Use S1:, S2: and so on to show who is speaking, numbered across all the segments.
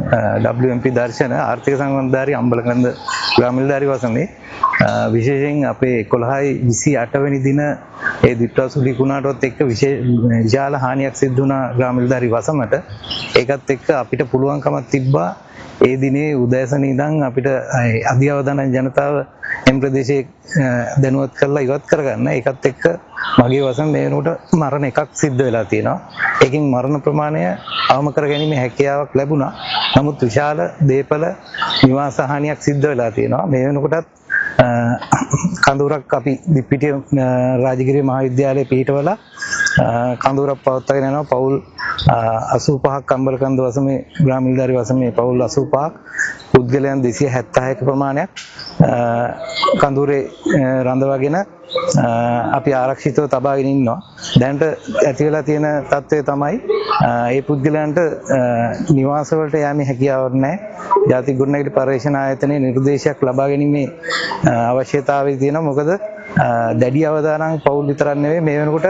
S1: WMP දර්ශන ආර්ථික සංවර්ධනධාරී අම්බලකන්ද ග්‍රාමීණධාරී වසමේ විශේෂයෙන් අපේ 11/28 වෙනි දින ඒ දිට්ඨාසු ලිකුණාටත් එක්ක විශාල හානියක් සිදු වුණා ග්‍රාමීණධාරී වසමට. ඒකත් එක්ක අපිට පුළුවන්කමක් තිබ්බා ඒ දිනේ උදෑසන ඉඳන් අපිට අධිවදාන ජනතාව එම් ප්‍රදේශයේ දැනුවත් කරලා ඉවත් කරගන්න. ඒකත් එක්ක මගේ වසම මේ වෙනකොට මරණ එකක් සිද්ධ වෙලා තියෙනවා. ඒකෙන් මරණ ප්‍රමාණය අවම කරගැනීමේ හැකියාවක් ලැබුණා. නමුත් විශාල දේපල නිවාස හානියක් සිද්ධ වෙලා තියෙනවා. මේ වෙනකොටත් කඳුරක් අපි දිප්පිටිය රාජගිරිය මහාවිද්‍යාලයේ පිහිටවලා කඳුරක් පවත්වාගෙන යනවා. පවුල් 85ක් අම්බලකන්ද වසමේ ග්‍රාමීණධාරී වසමේ පවුල් 85ක් පුද්ගලයන් 276ක ප්‍රමාණයක් කඳුරේ රඳවාගෙන අපි ආරක්ෂිතව තබාගෙන ඉන්නවා. දැනට ඇති වෙලා තියෙන තත්ත්වය තමයි ඒ පුද්ගලයන්ට නිවාස වලට යෑමේ හැකියාවක් නැහැ. ජාතික ගුවන්විදුලි පර්යේෂණ ආයතනයේ නිර්දේශයක් ලබා ගැනීමේ අවශ්‍යතාවය තියෙනවා. මොකද දැඩි අවදානම් පවුල් විතරක් නෙවෙයි මේ වෙනකොට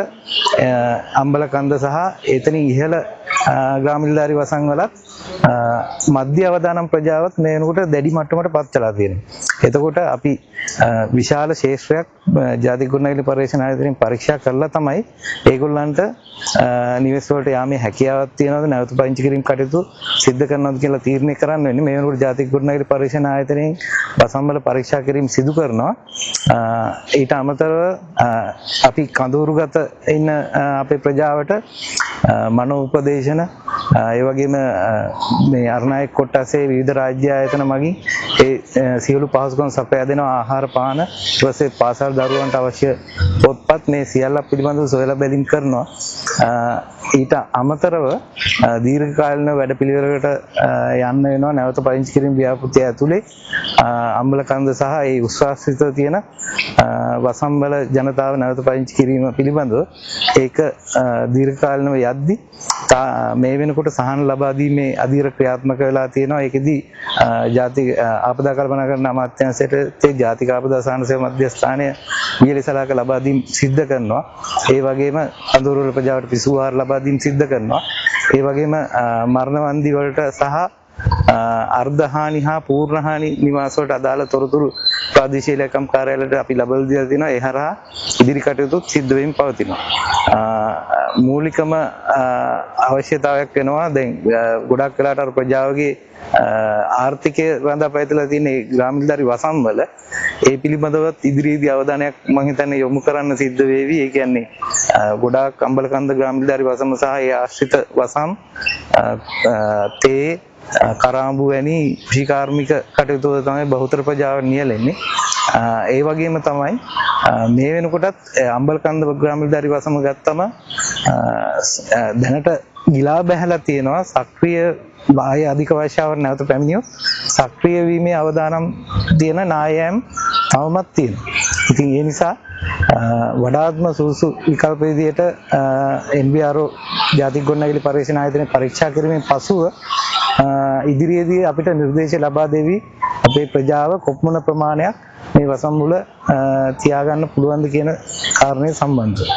S1: අම්බලකන්ද සහ එතනින් ඉහළ ග්‍රාමීණධාරී වසන් වලත් මධ්‍ය අවදානම් ප්‍රජාවත් මේ වෙනකොට දැඩි මට්ටමකට පත් වෙලා තියෙනවා. එතකොට අපි විශාල ශේෂ්ත්‍රයක් ජාතික ගුවන්විදුලි පර්යේෂණ ආයතනයෙන් පරීක්ෂා කරලා තමයි ඒගොල්ලන්ට නිවෙස් වලට යාමේ හැකියාවක් තියනවද නැවත පදිංචි කිරීම කටයුතු සිද්ධ කරනවද කියලා තීරණය කරන්න වෙන්නේ. මේ වෙනකොට ජාතික ගුවන්විදුලි පර්යේෂණ ආයතනයෙන් වසම්වල පරීක්ෂා කිරීම සිදු කරනවා. ඊට අමතරව අපි කඳවුරුගත ඉන්න අපේ ප්‍රජාවට මනෝ උපදේශන ඒ වගේම මේ අරණායක කොට්ටාසේ විවිධ රාජ්‍ය ආයතන මගින් ඒ සියලු පහසුකම් සපයා දෙනවා. ආහාර පාන ඊපස්සේ පාසල් දරුවන්ට අවශ්‍ය පොත්පත් මේ සියල්ල පිළිබඳව සොයලා බැලීම් කරනවා. ඊට අමතරව දීර්ඝකාලීන වැඩපිළිවෙලකට යන්න වෙනවා. නැවත පදිංචි කිරීම ව්‍යාපෘතිය ඇතුලේ අම්බලකන්ද සහ ඒ උස්වාස්විත තියෙන වසම්බල ජනතාව නැවත පදිංචි කිරීම පිළිබඳව ඒක දීර්ඝකාලීනව යද්දී මේ වෙනකොට සහන ලබා දීමේ අධීර ක්‍රියාත්මක වෙලා තියෙනවා. ඒකෙදී ජාතික ආපදා කල්පනා කරන අමාත්‍යාංශයට ජාතික ආපදා සහන සේවා මධ්‍යස්ථානය වියලිසලාක ලබා දීම සිද්ධ කරනවා. ඒ වගේම අඳුරවල ප්‍රජාවට පිසු ආහාර ලබා දීම සිද්ධ කරනවා. ඒ වගේම මරණ වන්දි වලට සහ අර්ධ හානි හා පූර්ණ හානි නිවාස වලට අදාළ තොරතුරු ප්‍රාදේශීය ලේකම් කාර්යාලයට අපි ලබා දීලා තියෙනවා. ඒ හරහා ඉදිරි කටයුතු සිද්ධ වෙමින් පවතිනවා. මූලිකම අවශ්‍යතාවයක් වෙනවා. දැන් ගොඩක් වෙලාට අර ප්‍රජාවගේ ආර්ථිකය රඳා පැවතලා තියෙන ග්‍රාමීණධාරී වසම් වල ඒ පිළිබඳවත් ඉදිරියේදී අවධානයක් මම හිතන්නේ යොමු කරන්න සිද්ධ වේවි. ඒ කියන්නේ ගොඩාක් අම්බලකන්ද ග්‍රාමීණධාරී වසම සහ ඒ ආශ්‍රිත වසම් තේ කරාඹු වැනි කෘෂිකාර්මික කටයුතු තමයි බහුතර ප්‍රජාව නියැලෙන්නේ. ඒ වගේම තමයි මේ වෙනකොටත් අම්බලකන්ද ග්‍රාමීණධාරී වසම ගත්තම දැනට ගිලා බැහැලා තියෙනවා. සක්‍රීය වාය අධික වර්ෂාවක් නැවත පැමිණියොත් සක්‍රීය වීමේ අවදානම් තියෙන නායෑම් තවමත් තියෙනවා. ඉතින් ඒ නිසා වඩාත්ම සුසු විකල්ප විදියට NBRO ජාතික ගුවන්විදුලි පර්යේෂණ ආයතනයේ පරීක්ෂා කිරීමෙන් පසුව ඉදිරියේදී අපිට නිර්දේශ ලබා දෙවි අපේ ප්‍රජාව කොපමණ ප්‍රමාණයක් මේ වසම් මුල තියාගන්න පුළුවන්ද කියන කාරණය සම්බන්ධව.